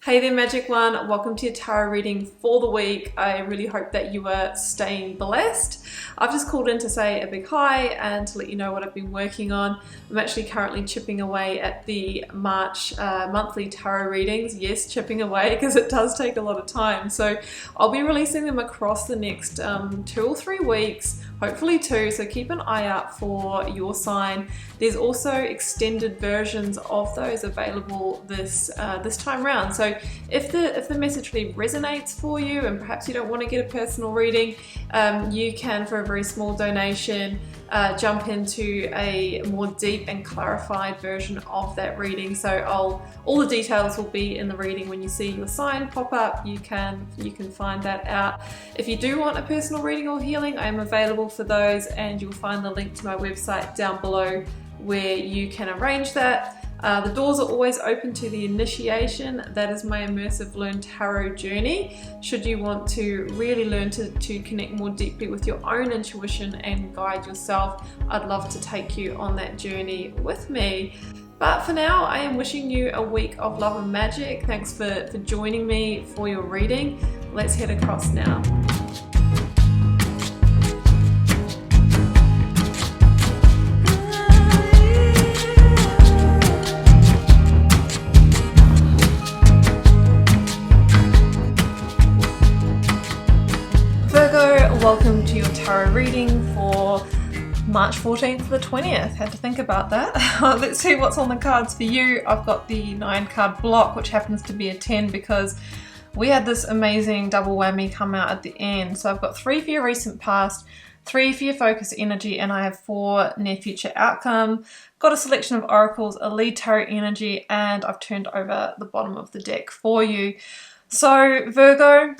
Hey there, Magic One. Welcome to your tarot reading for the week. I really hope that you are staying blessed. I've just called in to say a big hi and to let you know what I've been working on. I'm actually currently chipping away at the March monthly tarot readings. Yes, chipping away because it does take a lot of time. So I'll be releasing them across the next 2 or 3 weeks, hopefully 2. So keep an eye out for your sign. There's also extended versions of those available this time round. So if the message really resonates for you and perhaps you don't want to get a personal reading, you can, for a very small donation, jump into a more deep and clarified version of that reading. So all the details will be in the reading. When you see your sign pop up, you can find that out. If you do want a personal reading or healing, I am available for those, and you'll find the link to my website down below where you can arrange that. The doors are always open to the initiation. That is my immersive Learn Tarot journey. Should you want to really learn to connect more deeply with your own intuition and guide yourself, I'd love to take you on that journey with me. But for now, I am wishing you a week of love and magic. Thanks for joining me for your reading. Let's head across now. Virgo, welcome to your tarot reading for March 14th to the 20th. Had to think about that. Let's see what's on the cards for you. I've got the 9 card block, which happens to be a 10 because we had this amazing double whammy come out at the end. So I've got 3 for your recent past, 3 for your focus energy, and I have 4 near future outcome. Got a selection of oracles, a lead tarot energy, and I've turned over the bottom of the deck for you. So Virgo,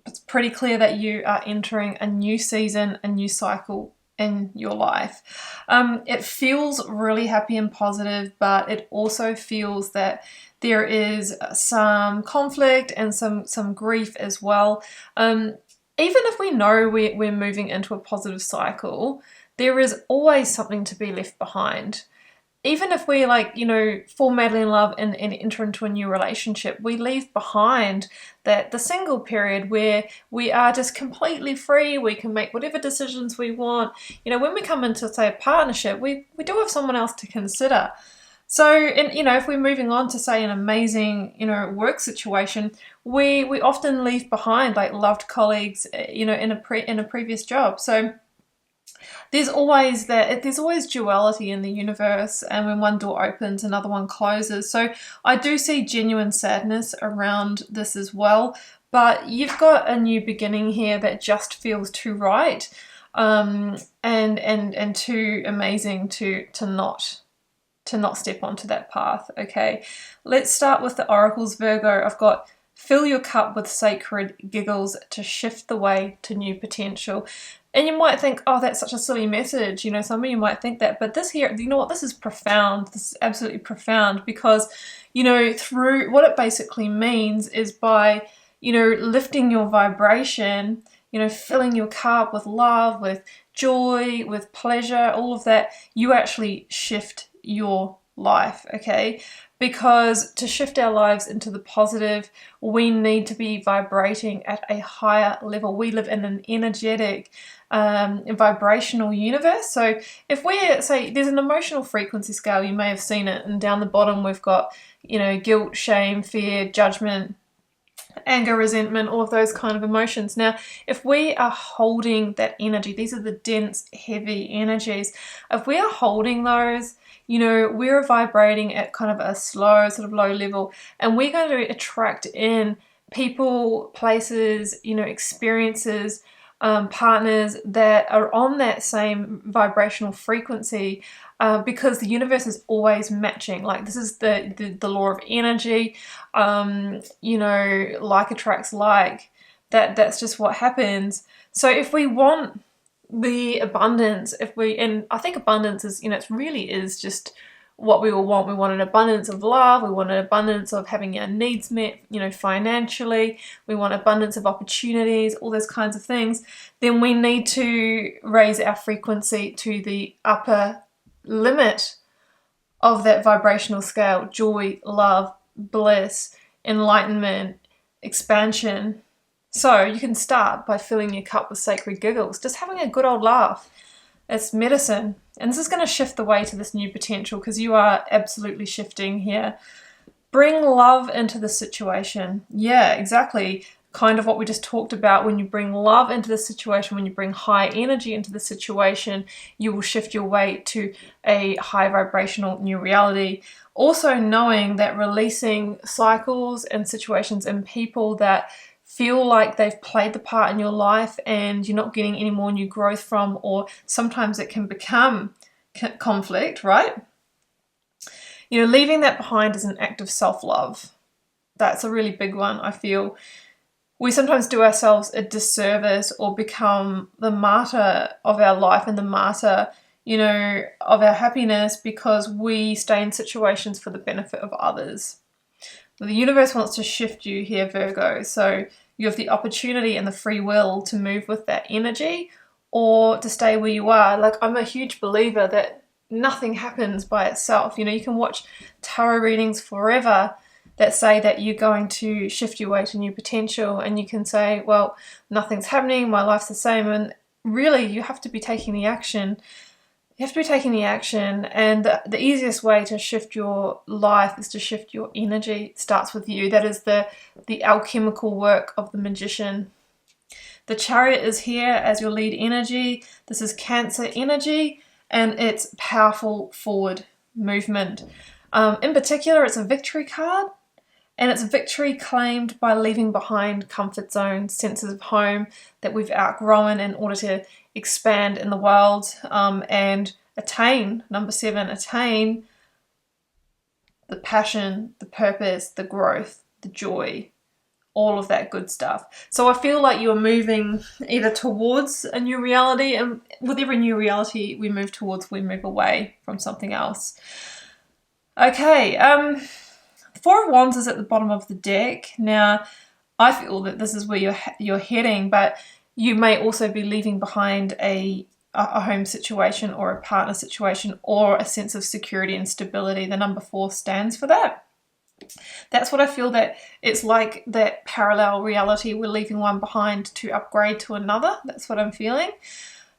it's pretty clear that you are entering a new season, a new cycle in your life. It feels really happy and positive, but it also feels that there is some conflict and some grief as well. Even if we know we're moving into a positive cycle, there is always something to be left behind. Even if we fall madly in love and enter into a new relationship, we leave behind the single period where we are just completely free. We can make whatever decisions we want. When we come into, say, a partnership, we do have someone else to consider. So, if we're moving on to, say, an amazing, work situation, we often leave behind loved colleagues, in a previous job. So there's always duality in the universe, and when one door opens, another one closes. So I do see genuine sadness around this as well, but you've got a new beginning here that just feels too right, and too amazing to not step onto that path. Okay, let's start with the oracles, Virgo. I've got fill your cup with sacred giggles to shift the way to new potential. And you might think, oh, that's such a silly message. Some of you might think that, but this here, you know what, this is profound. This is absolutely profound because, through what it basically means is by, lifting your vibration, filling your cup with love, with joy, with pleasure, all of that, you actually shift your life, okay? Because to shift our lives into the positive, we need to be vibrating at a higher level. We live in an energetic, vibrational universe. So if we're, say, there's an emotional frequency scale, you may have seen it, and down the bottom we've got, guilt, shame, fear, judgment, anger, resentment, all of those kind of emotions. Now, if we are holding that energy, these are the dense, heavy energies. If we are holding those, we're vibrating at kind of a slow, sort of low level, and we're going to attract in people, places, experiences, partners that are on that same vibrational frequency, because the universe is always matching. This is the law of energy. Like attracts like. That's just what happens. So if we want the abundance, and I think abundance is, it really is just what we all want. We want an abundance of love. We want an abundance of having our needs met, financially. We want abundance of opportunities, all those kinds of things. Then we need to raise our frequency to the upper limit of that vibrational scale: joy, love, bliss, enlightenment, expansion. So you can start by filling your cup with sacred giggles, just having a good old laugh. It's medicine. And this is going to shift the way to this new potential, because you are absolutely shifting here. Bring love into the situation. Yeah, exactly. Kind of what we just talked about. When you bring love into the situation, when you bring high energy into the situation, you will shift your way to a high vibrational new reality. Also knowing that releasing cycles and situations and people that feel like they've played the part in your life and you're not getting any more new growth from, or sometimes it can become conflict, right? You know, leaving that behind is an act of self-love. That's a really big one, I feel. We sometimes do ourselves a disservice or become the martyr of our life and the martyr, you know, of our happiness, because we stay in situations for the benefit of others. The universe wants to shift you here, Virgo, so you have the opportunity and the free will to move with that energy or to stay where you are. Like, I'm a huge believer that nothing happens by itself. You know, you can watch tarot readings forever that say that you're going to shift your way to new potential, and you can say, well, nothing's happening, my life's the same, and really you have to be taking the action. You have to be taking the action, and the easiest way to shift your life is to shift your energy. It starts with you. That is the alchemical work of the magician. The Chariot is here as your lead energy. This is Cancer energy, and it's powerful forward movement. In particular, it's a victory card, and it's victory claimed by leaving behind comfort zones, senses of home that we've outgrown in order to expand in the world, and attain, number 7, attain the passion, the purpose, the growth, the joy, all of that good stuff. So I feel like you're moving either towards a new reality, and with every new reality we move towards, we move away from something else. Okay, Four of Wands is at the bottom of the deck. Now, I feel that this is where you're heading, but you may also be leaving behind a home situation or a partner situation or a sense of security and stability. The number 4 stands for that. That's what I feel, that it's like that parallel reality. We're leaving one behind to upgrade to another. That's what I'm feeling.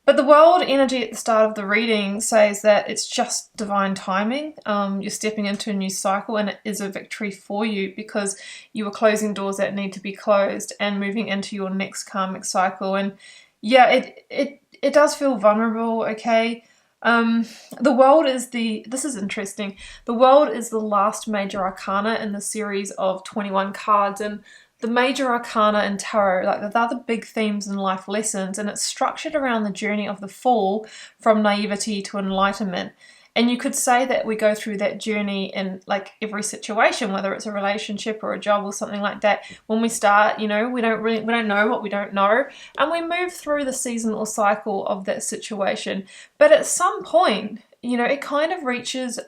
But the world energy at the start of the reading says that it's just divine timing. You're stepping into a new cycle, and it is a victory for you because you are closing doors that need to be closed and moving into your next karmic cycle. And yeah, it does feel vulnerable, okay? The world is this is interesting. The world is the last major arcana in the series of 21 cards, and the major arcana in tarot, like they're the big themes and life lessons, and it's structured around the journey of the Fool from naivety to enlightenment. And you could say that we go through that journey in like every situation, whether it's a relationship or a job or something like that. When we start, you know, we don't know what we don't know, and we move through the season or cycle of that situation. But at some point, you know, it kind of reaches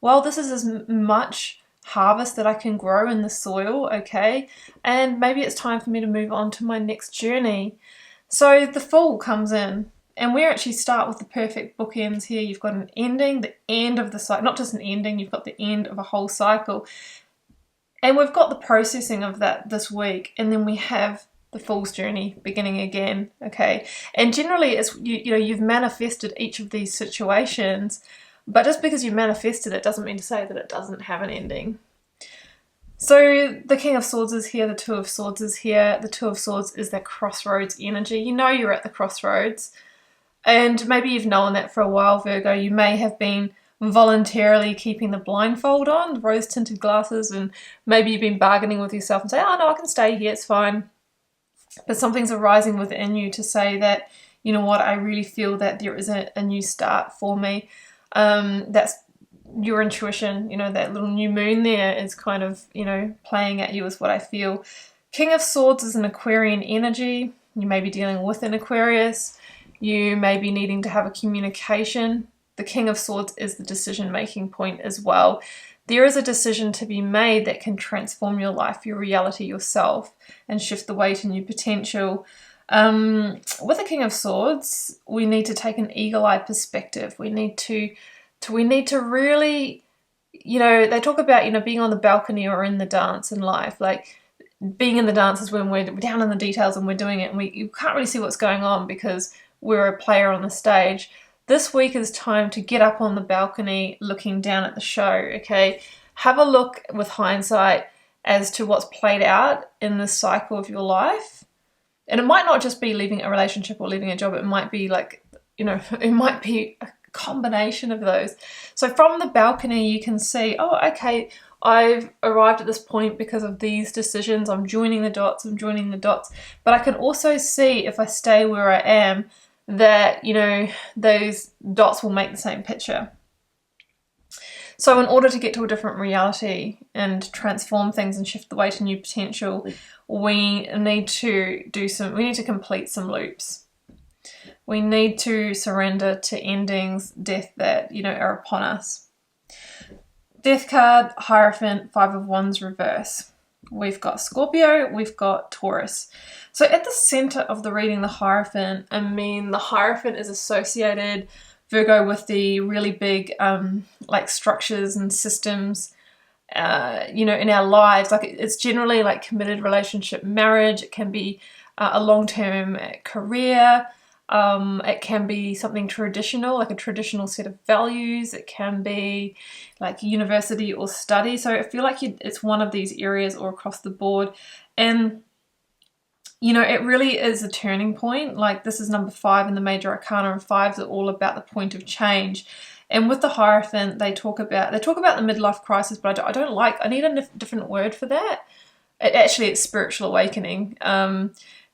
well, this is as much harvest that I can grow in the soil, okay? And maybe it's time for me to move on to my next journey. So the Fool comes in, and we actually start with the perfect bookends here. You've got an ending, the end of the cycle, not just an ending, you've got the end of a whole cycle. And we've got the processing of that this week, and then we have the Fool's journey beginning again, okay? And generally, it's you know, you've manifested each of these situations, but just because you manifested it doesn't mean to say that it doesn't have an ending. So the King of Swords is here, the Two of Swords is here. The Two of Swords is that crossroads energy. You know you're at the crossroads. And maybe you've known that for a while, Virgo. You may have been voluntarily keeping the blindfold on, the rose-tinted glasses, and maybe you've been bargaining with yourself and say, oh no, I can stay here, it's fine. But something's arising within you to say that, you know what, I really feel that there is a new start for me. That's your intuition, you know, that little new moon there is kind of, you know, playing at you is what I feel. King of Swords is an Aquarian energy. You may be dealing with an Aquarius. You may be needing to have a communication. The King of Swords is the decision-making point as well. There is a decision to be made that can transform your life, your reality, yourself, and shift the way to new potential. With the King of Swords, we need to take an eagle-eye perspective. We need to really you know, they talk about, you know, being on the balcony or in the dance in life. Like, being in the dance is when we're down in the details and we're doing it, and you can't really see what's going on because we're a player on the stage. This week is time to get up on the balcony looking down at the show, okay? Have a look with hindsight as to what's played out in this cycle of your life. And it might not just be leaving a relationship or leaving a job. It might be like, you know, it might be a combination of those. So from the balcony, you can see, oh, okay, I've arrived at this point because of these decisions. I'm joining the dots. But I can also see, if I stay where I am, that, you know, those dots will make the same picture. So in order to get to a different reality and transform things and shift the way to new potential, we need to complete some loops. We need to surrender to endings, death that, you know, are upon us. Death card, Hierophant, 5 of Wands reverse. We've got Scorpio, we've got Taurus. So at the center of the reading, the Hierophant, the Hierophant is associated, Virgo, with the really big like structures and systems, you know, in our lives. Like, it's generally like committed relationship, marriage. It can be a long-term career. It can be something traditional, like a traditional set of values. It can be like university or study. So I feel like it's one of these areas or across the board. And, you know, it really is a turning point. Like, this is number 5 in the major arcana, and 5s are all about the point of change. And with the Hierophant, they talk about the midlife crisis, but I need a different word for that. It's spiritual awakening.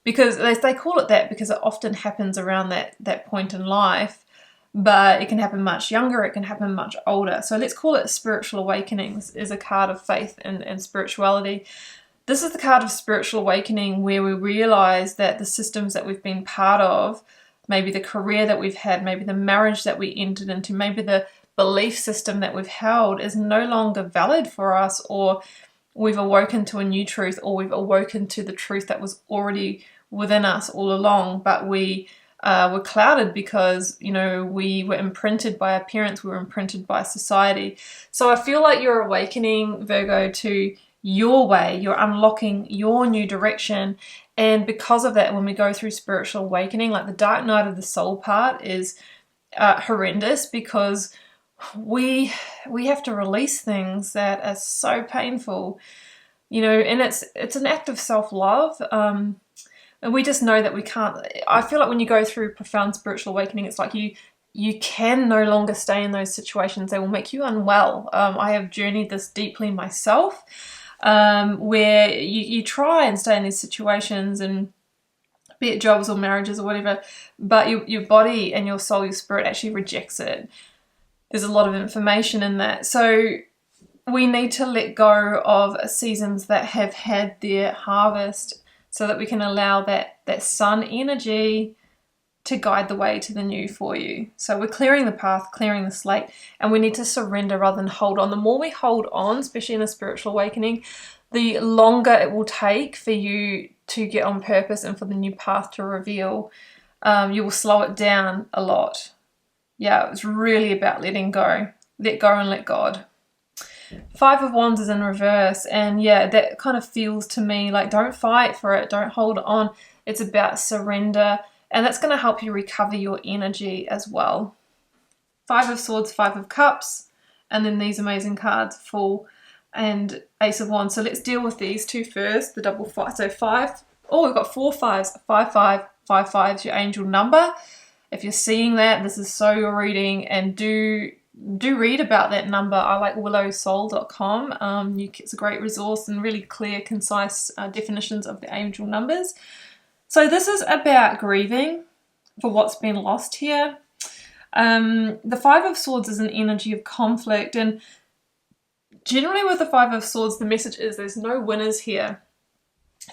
Because they call it that because it often happens around that point in life, but it can happen much younger, it can happen much older. So let's call it spiritual awakenings, is a card of faith and spirituality. This is the card of spiritual awakening, where we realize that the systems that we've been part of, maybe the career that we've had, maybe the marriage that we entered into, maybe the belief system that we've held is no longer valid for us, or we've awoken to a new truth, or we've awoken to the truth that was already within us all along, but we were clouded because, you know, we were imprinted by our parents, we were imprinted by society. So I feel like you're awakening, Virgo, to your way, you're unlocking your new direction. And because of that, when we go through spiritual awakening, like the dark night of the soul part is horrendous, because we have to release things that are so painful, you know, and it's an act of self-love. And we just know that we can't. I feel like when you go through profound spiritual awakening, it's like you can no longer stay in those situations. They will make you unwell. I have journeyed this deeply myself, where you try and stay in these situations, and be it jobs or marriages or whatever, but your body and your soul, your spirit actually rejects it. There's a lot of information in that. So we need to let go of seasons that have had their harvest, so that we can allow that sun energy to guide the way to the new for you. So we're clearing the path, clearing the slate, and we need to surrender rather than hold on. The more we hold on, especially in a spiritual awakening, the longer it will take for you to get on purpose and for the new path to reveal. You will slow it down a lot. Yeah, it's really about letting go. Let go and let God. 5 of Wands is in reverse, and yeah, that kind of feels to me like, don't fight for it, don't hold on. It's about surrender, and that's going to help you recover your energy as well. 5 of Swords, 5 of Cups, and then these amazing cards, Fool and Ace of Wands. So let's deal with these two first, the double 5. So 5, oh, we've got 4 5s, 5 5 5 5 is your angel number. If you're seeing that, this is so your reading, and do read about that number. I like willowsoul.com. It's a great resource and really clear, concise definitions of the angel numbers. So this is about grieving for what's been lost here. The 5 of Swords is an energy of conflict, and generally with the 5 of Swords, the message is there's no winners here.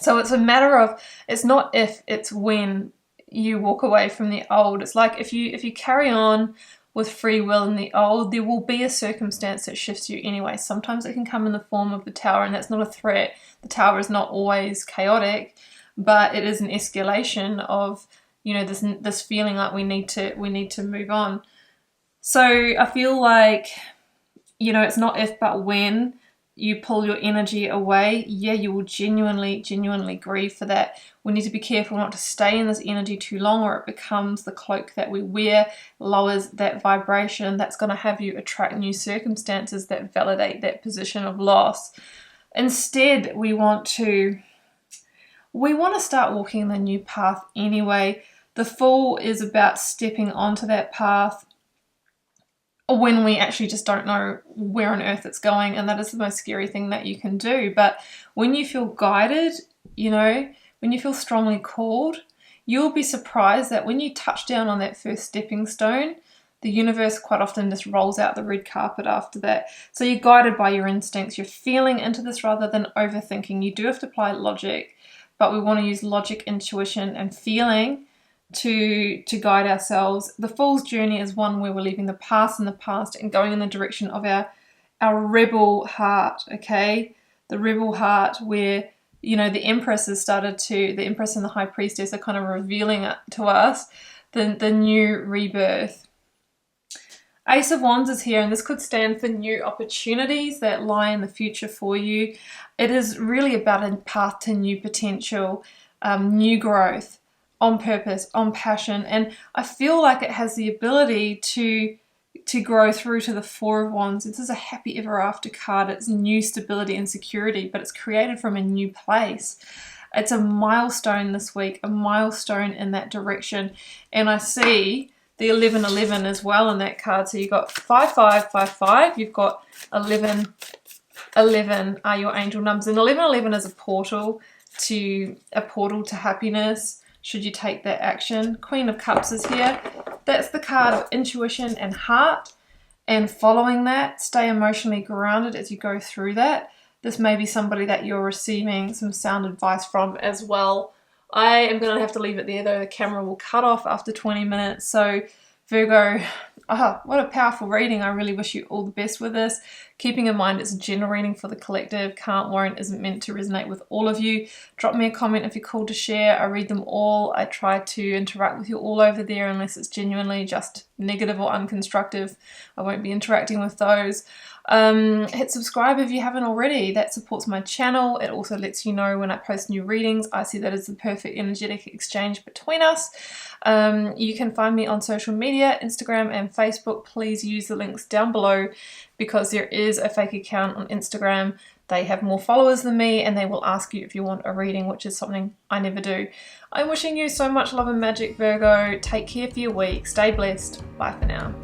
So it's a matter of, it's not if, it's when you walk away from the old. It's like if you carry on with free will in the old, there will be a circumstance that shifts you anyway. Sometimes it can come in the form of the Tower, and that's not a threat. The Tower is not always chaotic, but it is an escalation of, you know, this feeling like we need to move on. So I feel like you know, it's not if but when you pull your energy away, yeah, you will genuinely grieve for that. We need to be careful not to stay in this energy too long, or it becomes the cloak that we wear, lowers that vibration. That's going to have you attract new circumstances that validate that position of loss. Instead, we want to start walking the new path anyway. The Fool is about stepping onto that path when we actually just don't know where on earth it's going, and that is the most scary thing that you can do. But when you feel guided, you know, when you feel strongly called, you'll be surprised that when you touch down on that first stepping stone, the universe quite often just rolls out the red carpet after that. So you're guided by your instincts. You're feeling into this rather than overthinking. You do have to apply logic, but we want to use logic, intuition, and feeling to guide ourselves. The Fool's journey is one where we're leaving the past in the past and going in the direction of our rebel heart, okay? The rebel heart where, you know, the Empress and the High Priestess are kind of revealing it to us, the new rebirth. Ace of Wands is here, and this could stand for new opportunities that lie in the future for you. It is really about a path to new potential, new growth, on purpose, on passion, and I feel like it has the ability to grow through to the Four of Wands. This is a happy ever after card. It's new stability and security, but it's created from a new place. It's a milestone this week, a milestone in that direction, and I see the 1111 as well in that card. So you've got 5555, you've got 11 are your angel numbers, and 1111 is a portal to happiness, should you take that action. Queen of Cups is here. That's the card of intuition and heart, and following that, stay emotionally grounded as you go through that. This may be somebody that you're receiving some sound advice from as well. I am going to have to leave it there though. The camera will cut off after 20 minutes. So Virgo, what a powerful reading. I really wish you all the best with this. Keeping in mind it's a general reading for the collective. Can't, won't, isn't meant to resonate with all of you. Drop me a comment if you're called to share. I read them all. I try to interact with you all over there unless it's genuinely just negative or unconstructive. I won't be interacting with those. Hit subscribe if you haven't already. That supports my channel. It also lets you know when I post new readings. I see that as the perfect energetic exchange between us. You can find me on social media, Instagram and Facebook. Please use the links down below because there is a fake account on Instagram. They have more followers than me and they will ask you if you want a reading, which is something I never do. I'm wishing you so much love and magic, Virgo. Take care for your week. Stay blessed. Bye for now.